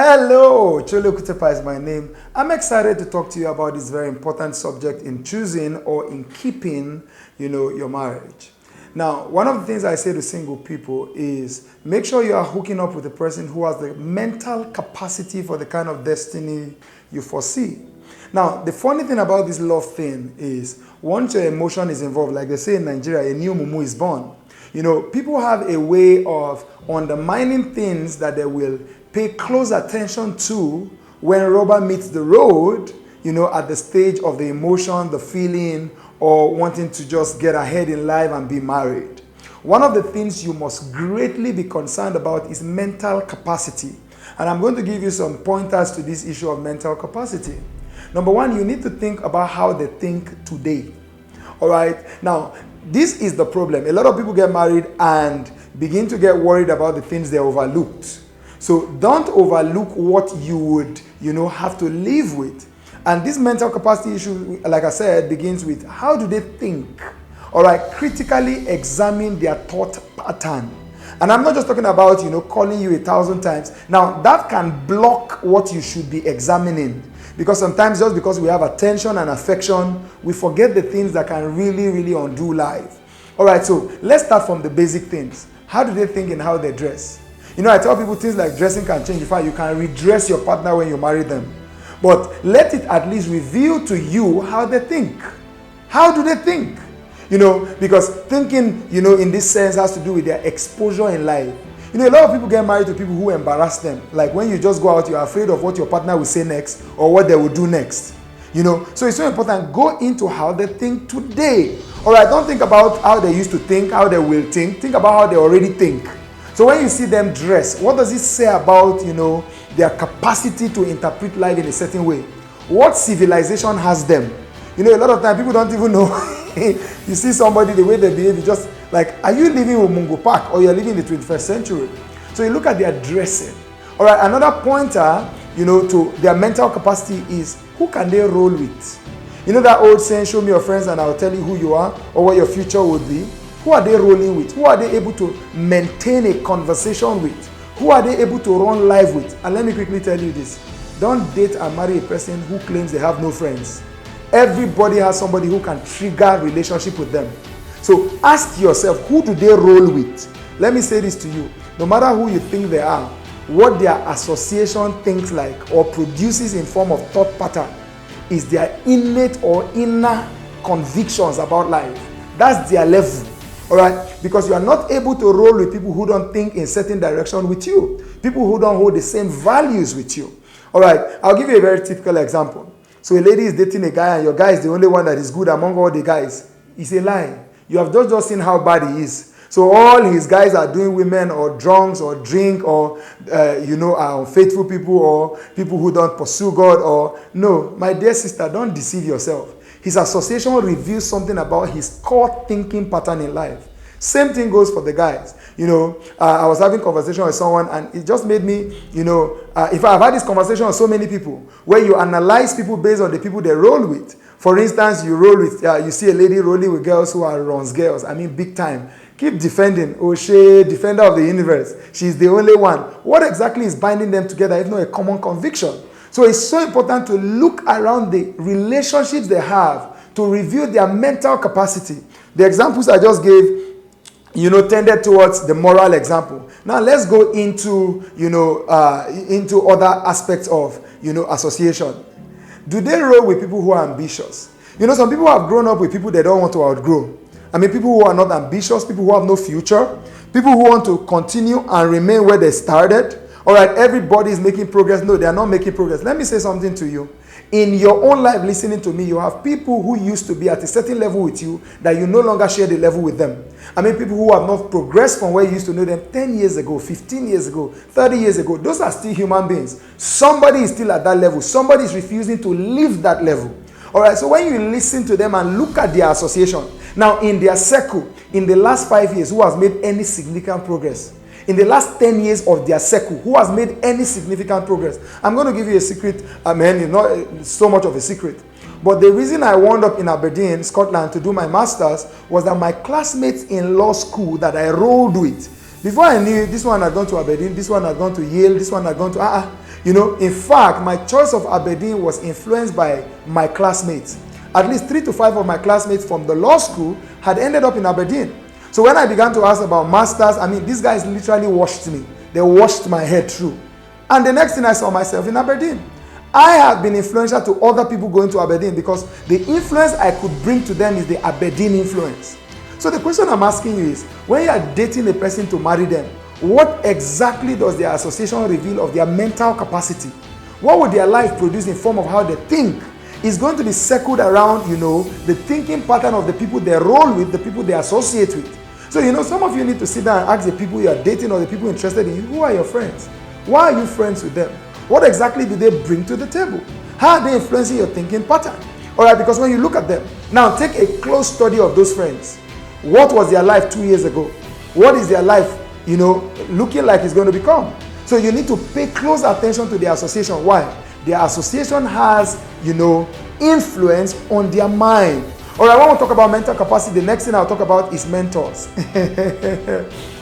Hello, Ocholi Okutepa is my name. I'm excited to talk to you about this very important subject in choosing or in keeping, your marriage. Now, one of the things I say to single people is make sure you are hooking up with a person who has the mental capacity for the kind of destiny you foresee. Now, the funny thing about this love thing is once your emotion is involved, like they say in Nigeria, a new mumu is born. People have a way of undermining things that they will pay close attention to when rubber meets the road, at the stage of the emotion, the feeling, or wanting to just get ahead in life and be married. One of the things you must greatly be concerned about is mental capacity. And I'm going to give you some pointers to this issue of mental capacity. Number one, you need to think about how they think today. All right? Now, this is the problem. A lot of people get married and begin to get worried about the things they overlooked. So don't overlook what you would, have to live with. And this mental capacity issue, like I said, begins with how do they think? All right, critically examine their thought pattern. And I'm not just talking about, calling you 1,000 times. Now, that can block what you should be examining. Because sometimes just because we have attention and affection, we forget the things that can really, really undo life. All right, so let's start from the basic things. How do they think and how they dress? I tell people things like dressing can change. In fact, you can redress your partner when you marry them. But let it at least reveal to you how they think. How do they think? Because thinking, in this sense has to do with their exposure in life. A lot of people get married to people who embarrass them. Like when you just go out, you're afraid of what your partner will say next or what they will do next. So it's so important. Go into how they think today. All right, don't think about how they used to think, how they will think. Think about how they already think. So when you see them dress, what does it say about, their capacity to interpret life in a certain way? What civilization has them? A lot of times people don't even know. You see somebody, the way they behave, you just like, are you living with Mungo Park or you're living in the 21st century? So you look at their dressing. All right, another pointer, to their mental capacity is who can they roll with? That old saying, show me your friends and I'll tell you who you are or what your future would be. Who are they rolling with? Who are they able to maintain a conversation with? Who are they able to run live with? And let me quickly tell you this. Don't date and marry a person who claims they have no friends. Everybody has somebody who can trigger relationship with them. So ask yourself, who do they roll with? Let me say this to you. No matter who you think they are, what their association thinks like or produces in form of thought pattern is their innate or inner convictions about life. That's their level. All right, because you are not able to roll with people who don't think in certain direction with you, people who don't hold the same values with you. All right, I'll give you a very typical example. So a lady is dating a guy and your guy is the only one that is good among all the guys. It's a lie. You have just seen how bad he is. So all his guys are doing women or drunks or drink or, are unfaithful people or people who don't pursue God or, no, my dear sister, don't deceive yourself. His association reveals something about his core thinking pattern in life. Same thing goes for the guys. I was having a conversation with someone and it just made me, if I've had this conversation with so many people, where you analyze people based on the people they roll with. For instance, you roll with, you see a lady rolling with girls who are runs girls. I mean, big time. Keep defending. Oh, she, defender of the universe. She's the only one. What exactly is binding them together if not a common conviction? So it's so important to look around the relationships they have to review their mental capacity. The examples I just gave, tended towards the moral example. Now let's go into, into other aspects of, association. Do they roll with people who are ambitious? Some people have grown up with people they don't want to outgrow. I mean, people who are not ambitious, people who have no future, people who want to continue and remain where they started. All right, everybody is making progress. No, they are not making progress. Let me say something to you. In your own life, listening to me, you have people who used to be at a certain level with you that you no longer share the level with them. I mean, people who have not progressed from where you used to know them 10 years ago, 15 years ago, 30 years ago. Those are still human beings. Somebody is still at that level. Somebody is refusing to leave that level. All right, so when you listen to them and look at their association, now in their circle, in the last 5 years, who has made any significant progress? In the last 10 years of their circle, who has made any significant progress? I'm going to give you a secret. I mean, it's not so much of a secret. But the reason I wound up in Aberdeen, Scotland, to do my master's was that my classmates in law school that I rolled with, Before I knew it, this one had gone to Aberdeen, this one had gone to Yale, this one had gone to in fact, my choice of Aberdeen was influenced by my classmates. At least 3 to 5 of my classmates from the law school had ended up in Aberdeen. So when I began to ask about masters, these guys literally washed me. They washed my head through. And the next thing I saw myself in Aberdeen. I have been influential to other people going to Aberdeen because the influence I could bring to them is the Aberdeen influence. So the question I'm asking you is, when you are dating a person to marry them, what exactly does their association reveal of their mental capacity? What would their life produce in form of how they think? Is going to be circled around, the thinking pattern of the people they roll with, the people they associate with. So, some of you need to sit down and ask the people you are dating or the people interested in you, who are your friends? Why are you friends with them? What exactly do they bring to the table? How are they influencing your thinking pattern? All right, because when you look at them, now take a close study of those friends. What was their life 2 years ago? What is their life, looking like it's going to become? So you need to pay close attention to their association. Why? Their association has, influence on their mind. All right, when we talk about mental capacity, the next thing I'll talk about is mentors.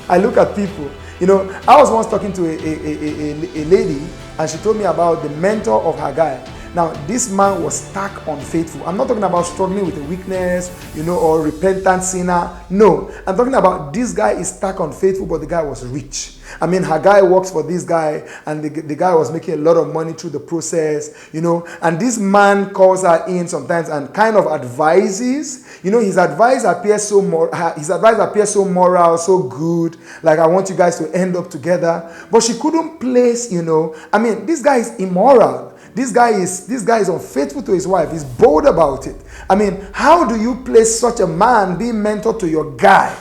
I look at people. I was once talking to a lady, and she told me about the mentor of her guy. Now, this man was stark unfaithful. I'm not talking about struggling with a weakness, or repentant sinner. No, I'm talking about this guy is stark unfaithful, but the guy was rich. Her guy works for this guy, and the guy was making a lot of money through the process, and this man calls her in sometimes and kind of advises. His advice appears so moral, so good, like I want you guys to end up together. But she couldn't place, this guy is immoral. This guy is unfaithful to his wife. He's bold about it. How do you place such a man being mentor to your guy?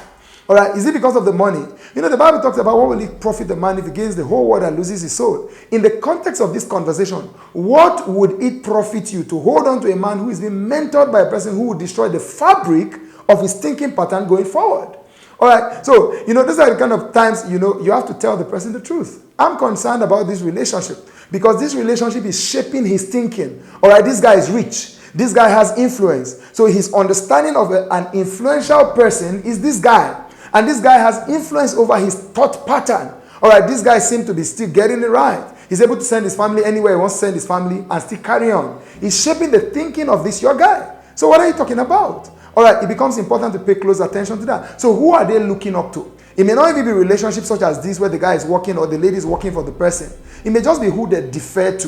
All right, is it because of the money? The Bible talks about what will it profit the man if he gains the whole world and loses his soul. In the context of this conversation, what would it profit you to hold on to a man who is being mentored by a person who will destroy the fabric of his thinking pattern going forward? All right, so, these are the kind of times, you have to tell the person the truth. I'm concerned about this relationship because this relationship is shaping his thinking. All right, this guy is rich. This guy has influence. So his understanding of an influential person is this guy. And this guy has influence over his thought pattern. All right, this guy seems to be still getting it right. He's able to send his family anywhere he wants to send his family and still carry on. He's shaping the thinking of this your guy. So what are you talking about? All right, it becomes important to pay close attention to that. So who are they looking up to? It may not even be relationships such as this where the guy is working or the lady is working for the person. It may just be who they defer to.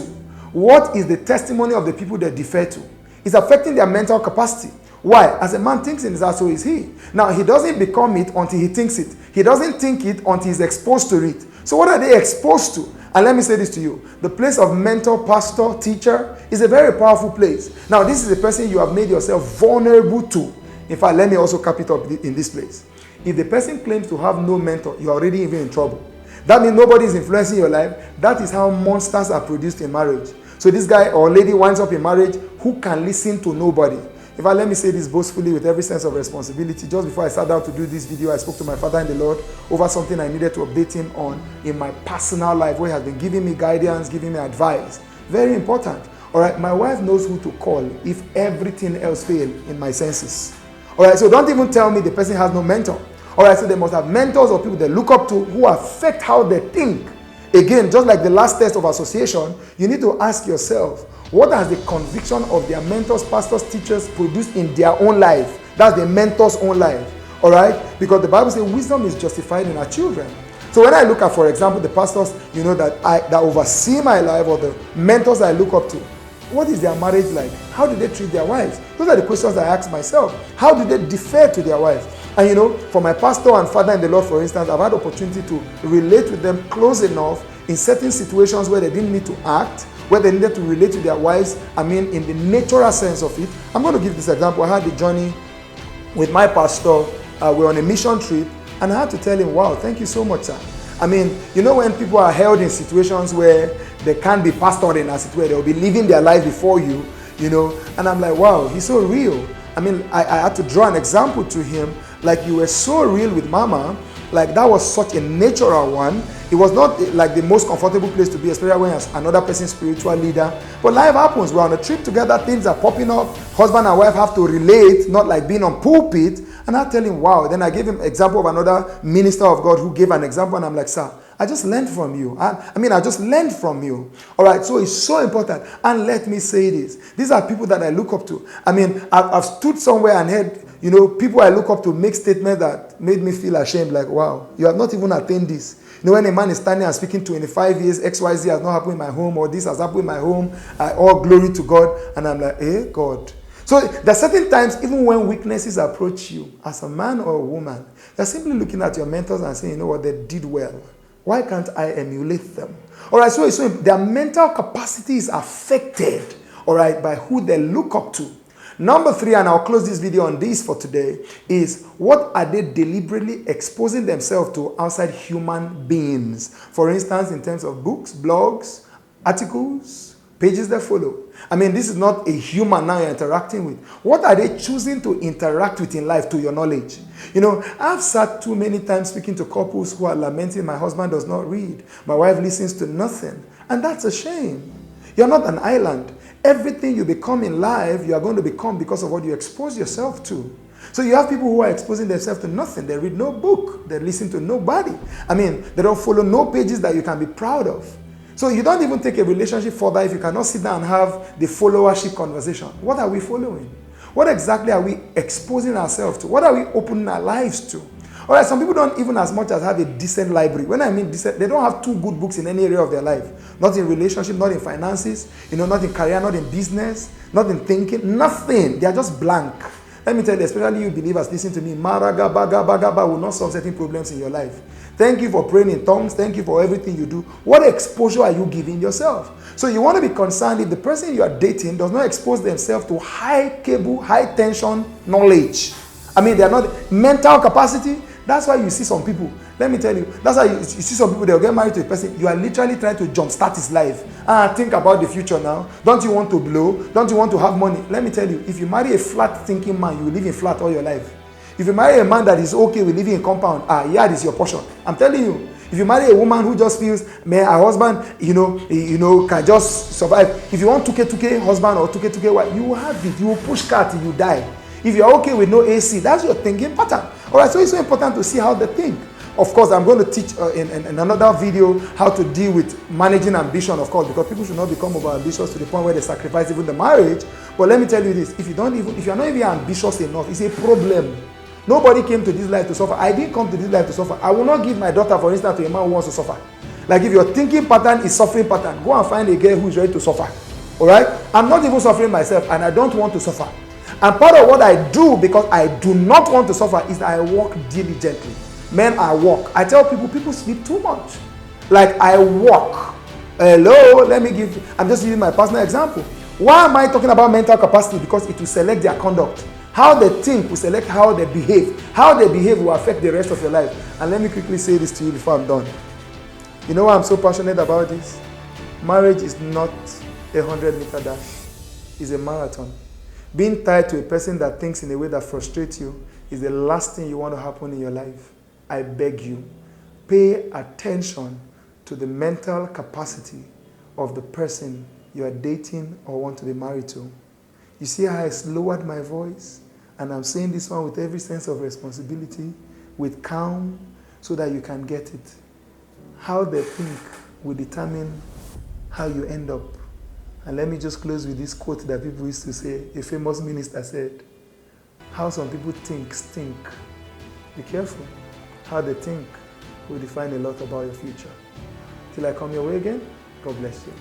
What is the testimony of the people they defer to? It's affecting their mental capacity. Why? As a man thinks in his heart, so is he. Now, he doesn't become it until he thinks it. He doesn't think it until he's exposed to it. So what are they exposed to? And let me say this to you. The place of mentor, pastor, teacher is a very powerful place. Now, this is a person you have made yourself vulnerable to. In fact, let me also cap it up in this place. If the person claims to have no mentor, you're already even in trouble. That means nobody is influencing your life. That is how monsters are produced in marriage. So this guy or lady winds up in marriage who can listen to nobody. In fact, let me say this boastfully with every sense of responsibility. Just before I sat down to do this video, I spoke to my father in the Lord over something I needed to update him on in my personal life, where he has been giving me guidance, giving me advice. Very important. All right, my wife knows who to call if everything else fails in my senses. All right, so don't even tell me the person has no mentor. All right, so they must have mentors or people they look up to who affect how they think. Again, just like the last test of association, you need to ask yourself, what has the conviction of their mentors, pastors, teachers produced in their own life? That's the mentor's own life. All right? Because the Bible says wisdom is justified in our children. So when I look at, for example, the pastors, that oversee my life or the mentors I look up to, what is their marriage like? How do they treat their wives? Those are the questions I ask myself. How do they defer to their wives? And for my pastor and father in the Lord, for instance, I've had opportunity to relate with them close enough in certain situations where they didn't need to act, where they needed to relate to their wives, in the natural sense of it. I'm going to give this example. I had a journey with my pastor. We're on a mission trip, and I had to tell him, wow, thank you so much, sir. When people are held in situations where they can't be pastoring, as it were, they'll be living their life before you, and I'm like, wow, he's so real. I had to draw an example to him, like, you were so real with mama, like that was such a natural one. It was not like the most comfortable place to be, especially when you're another person's spiritual leader. But life happens. We're on a trip together, things are popping up. Husband and wife have to relate, not like being on pulpit. And I tell him, wow. Then I gave him example of another minister of God who gave an example, and I'm like, sir, I just learned from you. I just learned from you. All right, so it's so important. And let me say this. These are people that I look up to. I mean, I've stood somewhere and heard, people I look up to make statements that made me feel ashamed, like, wow, you have not even attained this. When a man is standing and speaking 25 years, XYZ has not happened in my home, or this has happened in my home, all glory to God. And I'm like, God. So there are certain times, even when weaknesses approach you, as a man or a woman, you're simply looking at your mentors and saying, you know what, they did well. Why can't I emulate them? All right, so their mental capacity is affected, all right, by who they look up to. Number 3, and I'll close this video on this for today, is what are they deliberately exposing themselves to outside human beings? For instance, in terms of books, blogs, articles, pages they follow. I mean, this is not a human now you're interacting with. What are they choosing to interact with in life, to your knowledge? I've sat too many times speaking to couples who are lamenting, my husband does not read, my wife listens to nothing. And that's a shame. You're not an island. Everything you become in life, you are going to become because of what you expose yourself to. So you have people who are exposing themselves to nothing. They read no book. They listen to nobody. I mean, they don't follow no pages that you can be proud of. So you don't even take a relationship further if you cannot sit down and have the followership conversation. What are we following? What exactly are we exposing ourselves to? What are we opening our lives to? All right, some people don't even as much as have a decent library. When I mean decent, they don't have 2 good books in any area of their life. Not in relationship, not in finances, not in career, not in business, not in thinking, nothing. They are just blank. Let me tell you, especially you believers, listen to me. Maragabagabagaba will not solve certain problems in your life. Thank you for praying in tongues. Thank you for everything you do. What exposure are you giving yourself? So you want to be concerned if the person you are dating does not expose themselves to high cable, high tension knowledge. I mean, they are not mental capacity. That's why you see some people. Let me tell you, that's why you see some people, they'll get married to a person. You are literally trying to jumpstart his life. Think about the future now. Don't you want to blow? Don't you want to have money? Let me tell you, if you marry a flat thinking man, you will live in flat all your life. If you marry a man that is okay with living in compound, yard is your portion. I'm telling you. If you marry a woman who just feels, man, her husband, can just survive. If you want 2K husband or 2K wife, you will have it. You will push car till you die. If you're okay with no AC, that's your thinking pattern. All right, so it's so important to see how they think. Of course, I'm going to teach in another video how to deal with managing ambition, of course, because people should not become over-ambitious to the point where they sacrifice even the marriage. But let me tell you this, if you're not even ambitious enough, it's a problem. Nobody came to this life to suffer. I didn't come to this life to suffer. I will not give my daughter, for instance, to a man who wants to suffer. Like if your thinking pattern is suffering pattern, go and find a girl who is ready to suffer. All right? I'm not even suffering myself, and I don't want to suffer. And part of what I do, because I do not want to suffer, is that I work diligently. Men, I work. I tell people sleep too much. Like I work. Hello, I'm just using my personal example. Why am I talking about mental capacity? Because it will select their conduct. How they think will select how they behave. How they behave will affect the rest of your life. And let me quickly say this to you before I'm done. You know why I'm so passionate about this? Marriage is not a 100-meter dash. It's a marathon. Being tied to a person that thinks in a way that frustrates you is the last thing you want to happen in your life. I beg you, pay attention to the mental capacity of the person you are dating or want to be married to. You see how I lowered my voice? And I'm saying this one with every sense of responsibility, with calm, so that you can get it. How they think will determine how you end up. And let me just close with this quote that people used to say. A famous minister said, how some people think stink. Be careful. How they think will define a lot about your future. Till I come your way again, God bless you.